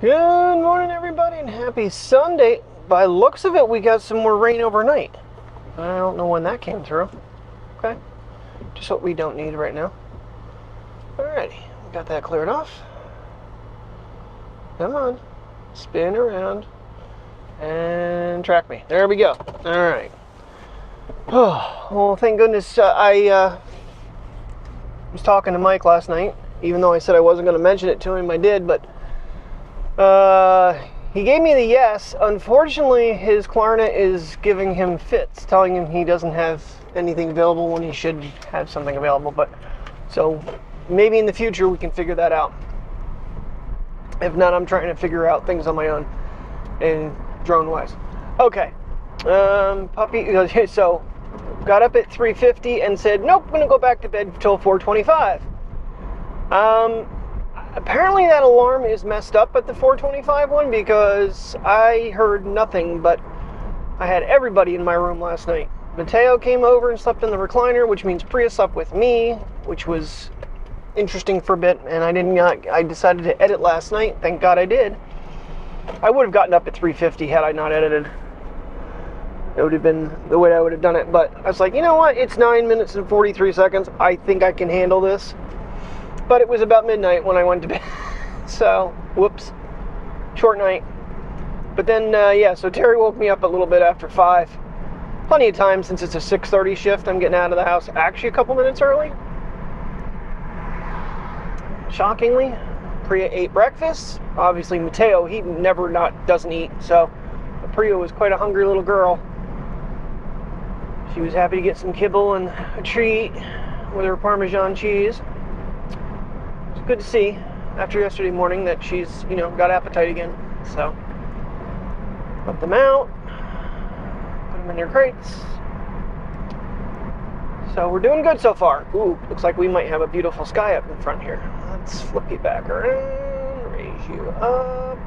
Good morning, everybody, and happy Sunday. By looks of it, we got some more rain overnight. I don't know when that came through. Okay, just what we don't need right now. Alrighty, got that cleared off. Come on, spin around and track me. There we go. Alright. Oh, well, thank goodness I was talking to Mike last night. Even though I said I wasn't going to mention it to him, I did, but he gave me the yes. Unfortunately, his clarinet is giving him fits, telling him he doesn't have anything available when he should have something available. But so maybe in the future we can figure that out. If not, I'm trying to figure out things on my own and drone-wise. Okay, puppy. So got up at 3:50 and said, nope, I'm gonna go back to bed till 4:25. Apparently that alarm is messed up at the 4:25 one because I heard nothing, but I had everybody in my room last night. Mateo came over and slept in the recliner, which means Priya slept with me, which was interesting for a bit, and I decided to edit last night. Thank God I did. I would have gotten up at 3:50 had I not edited. It would have been the way I would have done it, but I was like, you know what? It's 9 minutes and 43 seconds. I think I can handle this. But it was about midnight when I went to bed. So, whoops. Short night. But then, so Terry woke me up a little bit after 5. Plenty of time since it's a 6:30 shift. I'm getting out of the house actually a couple minutes early. Shockingly, Priya ate breakfast. Obviously, Mateo, he doesn't eat. So, Priya was quite a hungry little girl. She was happy to get some kibble and a treat with her Parmesan cheese. Good to see after yesterday morning that she's, got appetite again. So, put them out, put them in their crates. So we're doing good so far. Ooh, looks like we might have a beautiful sky up in front here. Let's flip you back around, raise you up.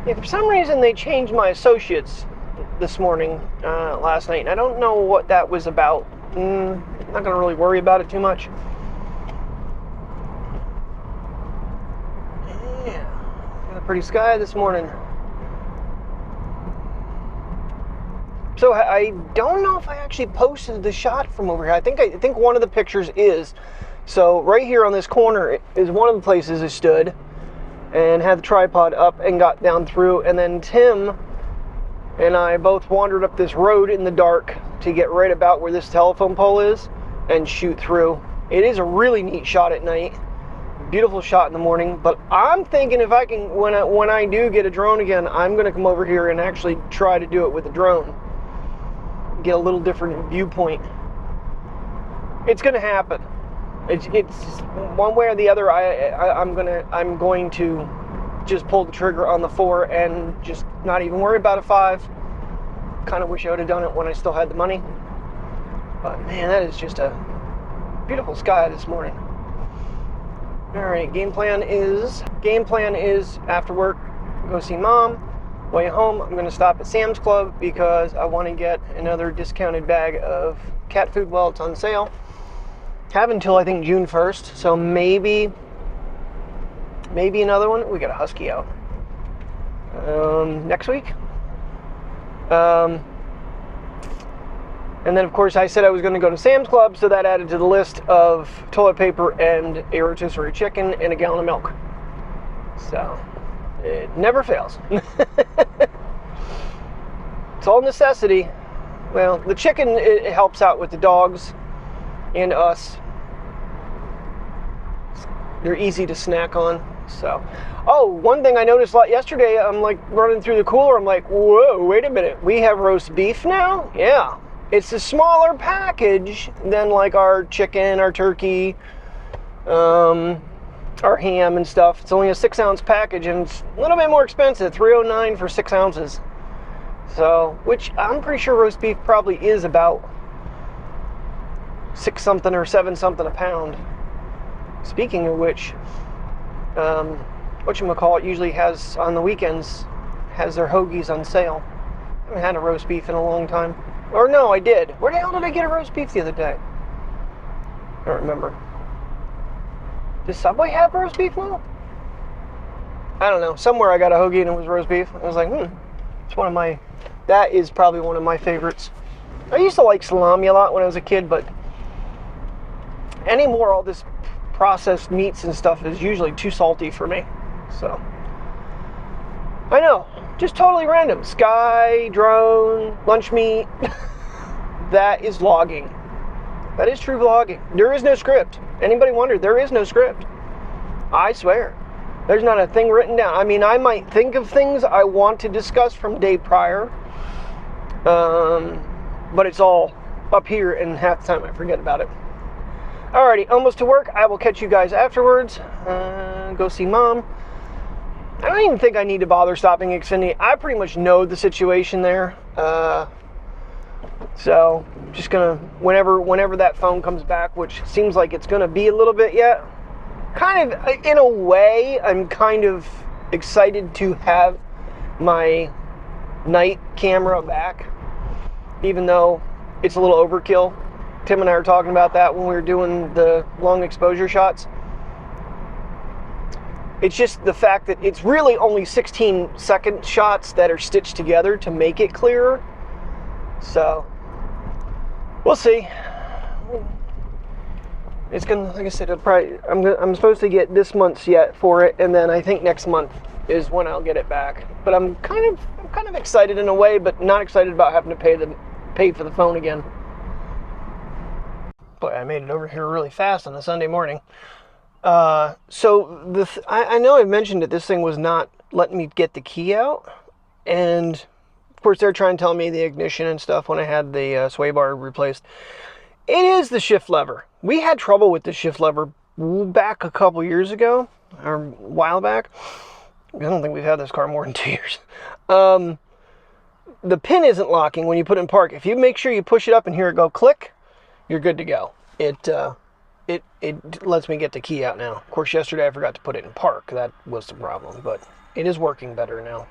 Yeah, for some reason they changed my associates this morning, last night. And I don't know what that was about. I'm not going to really worry about it too much. Pretty sky this morning. So I don't know if I actually posted the shot from over here. I think one of the pictures is. So right here on this corner is one of the places I stood and had the tripod up and got down through, and then Tim and I both wandered up this road in the dark to get right about where this telephone pole is and shoot through. It is a really neat shot at night. Beautiful shot in the morning, but I'm thinking if I can, when I do get a drone again, I'm going to come over here and actually try to do it with a drone. Get a little different viewpoint. It's going to happen. It's one way or the other. I'm going to just pull the trigger on the 4 and just not even worry about a 5. Kind of wish I would have done it when I still had the money. But man, that is just a beautiful sky this morning. Alright, game plan is after work, go see Mom. Way home, I'm going to stop at Sam's Club because I want to get another discounted bag of cat food while it's on sale. Have until I think June 1st, so maybe another one. We got a husky out next week. And then, of course, I said I was going to go to Sam's Club, so that added to the list of toilet paper and a rotisserie chicken and a gallon of milk. So, it never fails. It's all necessity. Well, the chicken, it helps out with the dogs and us. They're easy to snack on. So, one thing I noticed yesterday, I'm like running through the cooler, I'm like, whoa, wait a minute, we have roast beef now? Yeah. It's a smaller package than like our chicken, our turkey, our ham and stuff. It's only a 6-ounce package and it's a little bit more expensive, $3.09 for 6 ounces. So, which I'm pretty sure roast beef probably is about 6 something or 7 something a pound. Speaking of which, whatchamacallit usually has on the weekends has their hoagies on sale. I haven't had a roast beef in a long time. Or no, I did. Where the hell did I get a roast beef the other day? I don't remember. Does Subway have roast beef now? I don't know, somewhere I got a hoagie and it was roast beef. I was like, it's that is probably one of my favorites. I used to like salami a lot when I was a kid, but anymore, all this processed meats and stuff is usually too salty for me. So, I know, just totally random. Sky, drone, lunch meat. That is vlogging. That is true vlogging. There is no script. Anybody wondered? There is no script. I swear. There's not a thing written down. I mean, I might think of things I want to discuss from day prior. But it's all up here, and half the time I forget about it. Alrighty, almost to work. I will catch you guys afterwards. Go see Mom. I don't even think I need to bother stopping Xfinity. I pretty much know the situation there. So, just gonna, whenever that phone comes back, which seems like it's gonna be a little bit yet, kind of, in a way, I'm kind of excited to have my night camera back, even though it's a little overkill. Tim and I were talking about that when we were doing the long exposure shots. It's just the fact that it's really only 16-second shots that are stitched together to make it clearer. So, we'll see. It's gonna, like I said, it'll probably, I'm supposed to get this month's yet for it, and then I think next month is when I'll get it back. But I'm kind of excited in a way, but not excited about having to pay for the phone again. Boy, I made it over here really fast on a Sunday morning. So I know I mentioned that this thing was not letting me get the key out, and of course they're trying to tell me the ignition and stuff when I had the sway bar replaced. It is the shift lever. We had trouble with the shift lever back a couple years ago, or a while back. I don't think we've had this car more than 2 years. The pin isn't locking when you put it in park. If you make sure you push it up and hear it go click, you're good to go. It lets me get the key out now. Of course, yesterday I forgot to put it in park. That was the problem, but it is working better now.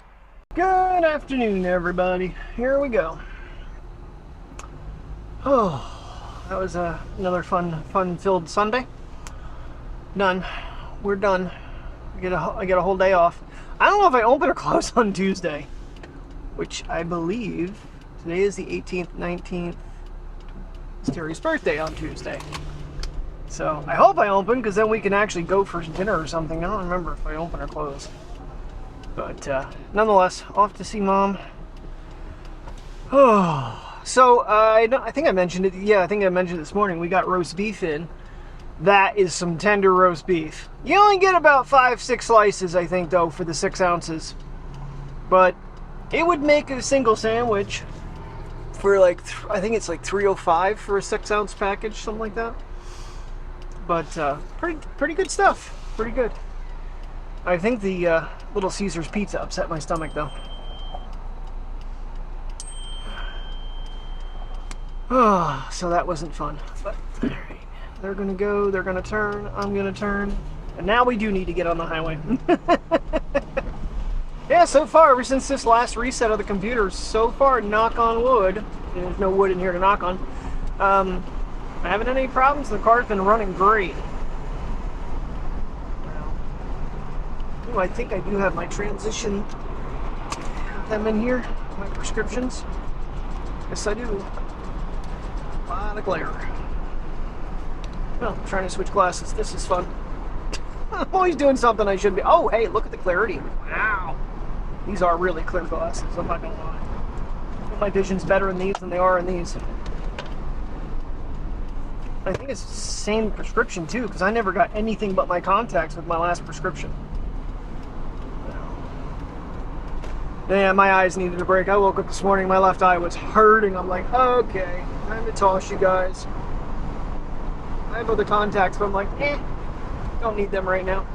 Good afternoon, everybody. Here we go. Oh, that was another fun-filled Sunday. Done. We're done. I get a whole day off. I don't know if I open or close on Tuesday, which I believe today is the 18th, 19th. It's Terry's birthday on Tuesday. So I hope I open, because then we can actually go for dinner or something. I don't remember if I open or close. But nonetheless, off to see Mom. Oh, so I think I mentioned it. Yeah, I think I mentioned this morning. We got roast beef in. That is some tender roast beef. You only get about 5-6 slices, I think, though, for the 6 ounces. But it would make a single sandwich for like, I think it's like $3.05 for a 6-ounce package, something like that. But pretty good stuff. Pretty good. I think the Little Caesars pizza upset my stomach, though. Oh, so that wasn't fun. But all right, they're gonna go. They're gonna turn. I'm gonna turn. And now we do need to get on the highway. Yeah, so far, ever since this last reset of the computer, so far, knock on wood, there's no wood in here to knock on, I haven't had any problems. The car's been running great. Ooh, I think I do have my transition, have them in here, my prescriptions. Yes, I do. A lot of glare. Well, I'm trying to switch glasses. This is fun. I'm always doing something I should be. Oh, hey, look at the clarity. Wow. These are really clear glasses, I'm not gonna lie. My vision's better in these than they are in these. I think it's the same prescription too, because I never got anything but my contacts with my last prescription. Yeah, my eyes needed a break. I woke up this morning, my left eye was hurting. I'm like, okay, time to toss you guys. I have other contacts, but I'm like, don't need them right now.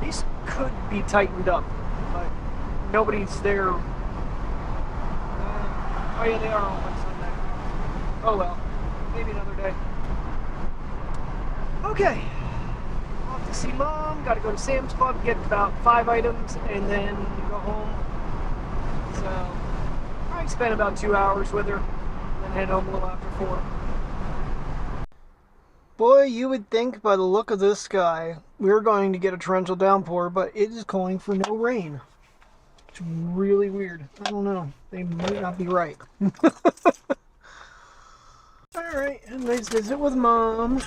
These could be tightened up, but nobody's there. Oh yeah, they are on Sunday. Oh well, maybe another day. Okay, off to see Mom. Got to go to Sam's Club, get about 5 items, and then go home. So I spent about 2 hours with her, and then head home a little after 4. Boy, you would think by the look of this guy we're going to get a torrential downpour, but it is calling for no rain. It's really weird. I don't know. They might not be right. Alright, a nice visit with Mom.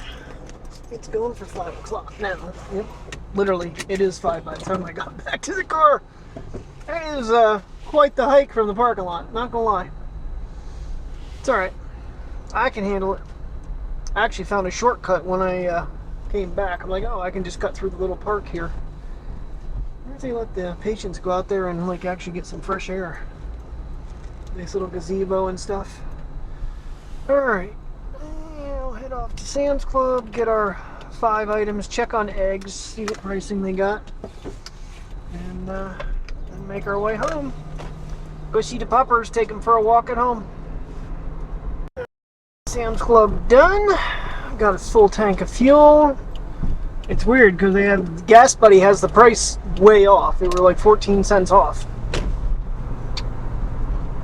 It's going for 5 o'clock now. Yep. Literally, it is 5 by the time I got back to the car. That is quite the hike from the parking lot, not gonna lie. It's alright. I can handle it. I actually found a shortcut when I came back. I'm like, oh, I can just cut through the little park here. Where's they let the patients go out there and like actually get some fresh air? Nice little gazebo and stuff. Alright. I'll head off to Sam's Club, get our 5 items, check on eggs, see what pricing they got, and then make our way home. Go see the puppers, take them for a walk at home. Sam's Club done. Got a full tank of fuel. It's weird because they had Gas Buddy has the price way off. They were like 14 cents off.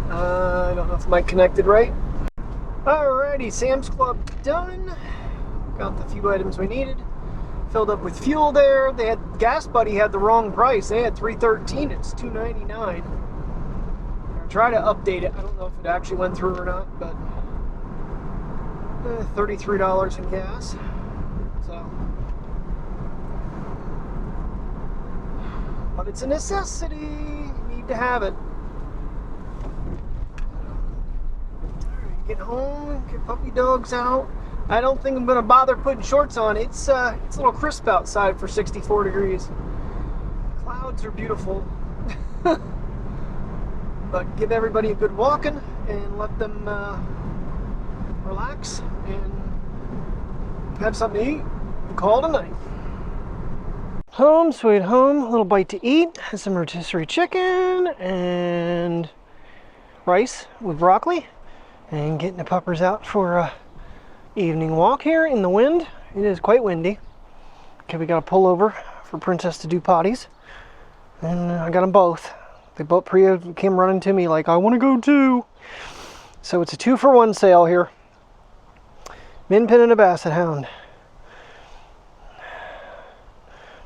I don't know if the mic connected right. Alrighty, Sam's Club done. Got the few items we needed. Filled up with fuel there. They had Gas Buddy had the wrong price. They had $3.13. It's $2.99. I'll try to update it. I don't know if it actually went through or not, but $33 in gas. So, but it's a necessity. You need to have it. Get home, get puppy dogs out. I don't think I'm gonna bother putting shorts on. It's a little crisp outside for 64 degrees. Clouds are beautiful. But give everybody a good walking and let them relax and have something to eat and call it a night. Home, sweet home. A little bite to eat. Some rotisserie chicken and rice with broccoli. And getting the puppers out for a evening walk here in the wind. It is quite windy. Okay, we got to pull over for Princess to do potties. And I got them both. They both came running to me like, I want to go too. So it's a 2-for-1 sale here. Min Pin and a Basset Hound.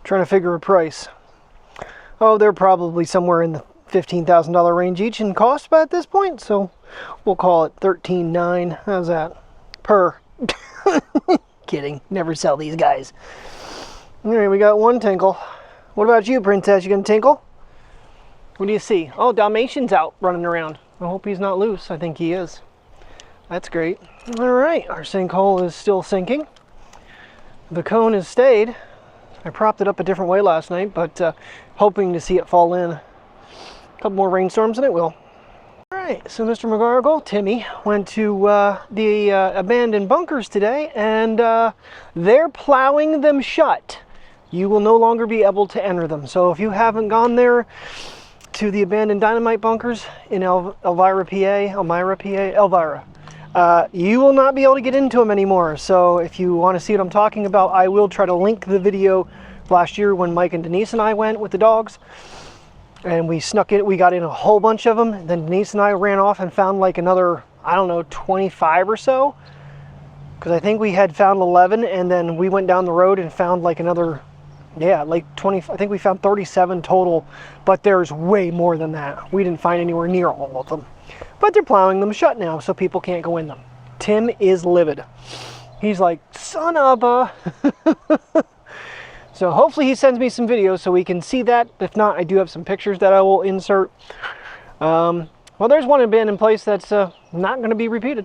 Trying to figure a price. Oh, they're probably somewhere in the $15,000 range each in cost at this point, so we'll call it $13,900. How's that? Per. Kidding. Never sell these guys. Alright, we got one tinkle. What about you, Princess? You gonna tinkle? What do you see? Oh, Dalmatian's out running around. I hope he's not loose. I think he is. That's great. Alright, our sinkhole is still sinking. The cone has stayed. I propped it up a different way last night, but hoping to see it fall in. A couple more rainstorms and it will. Alright, so Mr. McGargle, Timmy, went to the abandoned bunkers today, and they're plowing them shut. You will no longer be able to enter them. So if you haven't gone there to the abandoned dynamite bunkers in Elvira, you will not be able to get into them anymore. So if you want to see what I'm talking about, I will try to link the video last year when Mike and Denise and I went with the dogs. And we snuck in, we got in a whole bunch of them. Then Denise and I ran off and found like another, I don't know, 25 or so. Because I think we had found 11, and then we went down the road and found like another, yeah, like 20, I think we found 37 total. But there's way more than that. We didn't find anywhere near all of them. But they're plowing them shut now, so people can't go in them. Tim is livid. He's like, son of a... So hopefully he sends me some videos so we can see that. If not, I do have some pictures that I will insert. Well, there's one abandoned place that's not going to be repeated.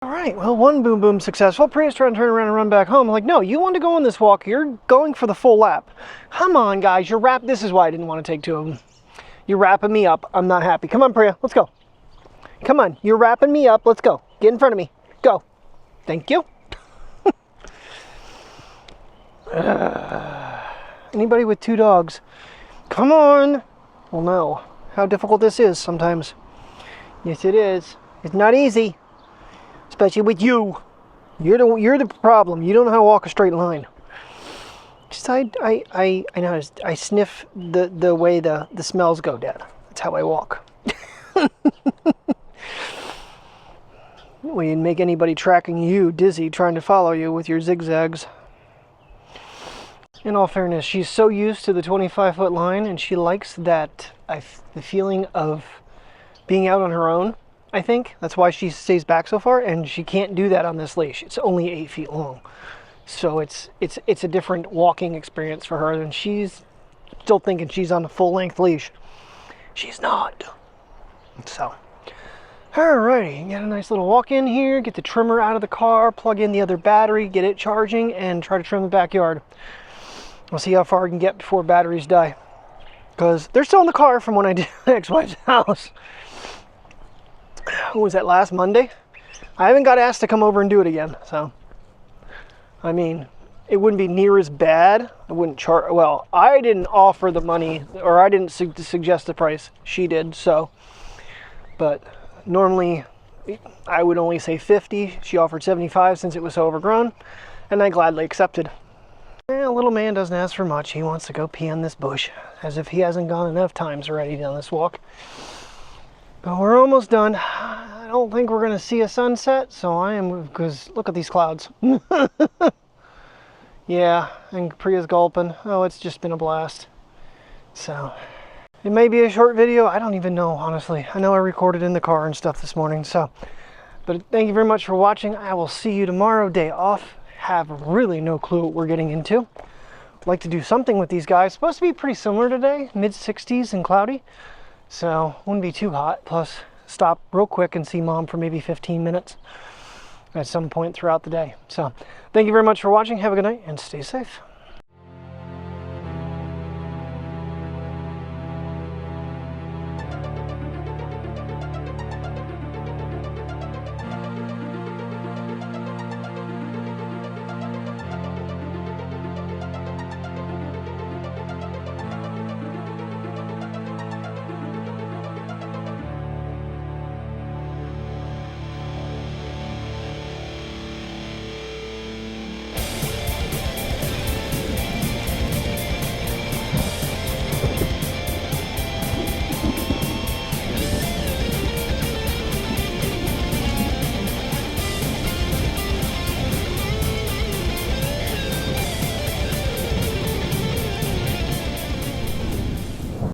All right, well, one boom boom successful. Priya's trying to turn around and run back home. I'm like, no, you want to go on this walk. You're going for the full lap. Come on, guys, you're this is why I didn't want to take 2 of them. You're wrapping me up. I'm not happy. Come on, Priya, let's go. Come on, you're wrapping me up. Let's go. Get in front of me. Go. Thank you. Anybody with 2 dogs? Come on. Well, no. How difficult this is sometimes. Yes, it is. It's not easy. Especially with you. You're the problem. You don't know how to walk a straight line. Just I know how to, I sniff the way the smells go, Dad. That's how I walk. we'd make anybody tracking you dizzy trying to follow you with your zigzags. In all fairness, she's so used to the 25-foot line, and she likes that the feeling of being out on her own, I think. That's why she stays back so far, and she can't do that on this leash. It's only 8 feet long. So it's a different walking experience for her, and she's still thinking she's on a full-length leash. She's not. So, alrighty, get a nice little walk in here, get the trimmer out of the car, plug in the other battery, get it charging, and try to trim the backyard. We'll see how far I can get before batteries die. Because they're still in the car from when I did ex-wife's house. What was that, last Monday? I haven't got asked to come over and do it again, so. I mean, it wouldn't be near as bad. I wouldn't charge, well, I didn't offer the money, or I didn't suggest the price. She did, so. But normally, I would only say 50. She offered 75 since it was so overgrown, and I gladly accepted. Little man doesn't ask for much. He wants to go pee on this bush, as if he hasn't gone enough times already down this walk. But we're almost done. I don't think we're going to see a sunset, so I am, because look at these clouds. Yeah, and Priya's gulping. Oh, it's just been a blast. So, it may be a short video. I don't even know, honestly. I know I recorded in the car and stuff this morning, so. But thank you very much for watching. I will see you tomorrow, day off. Have really no clue what we're getting into. I'd like to do something with these guys. Supposed to be pretty similar today, mid-60s and cloudy, so wouldn't be too hot. Plus stop real quick and see mom for maybe 15 minutes at some point throughout the day. So thank you very much for watching. Have a good night and stay safe.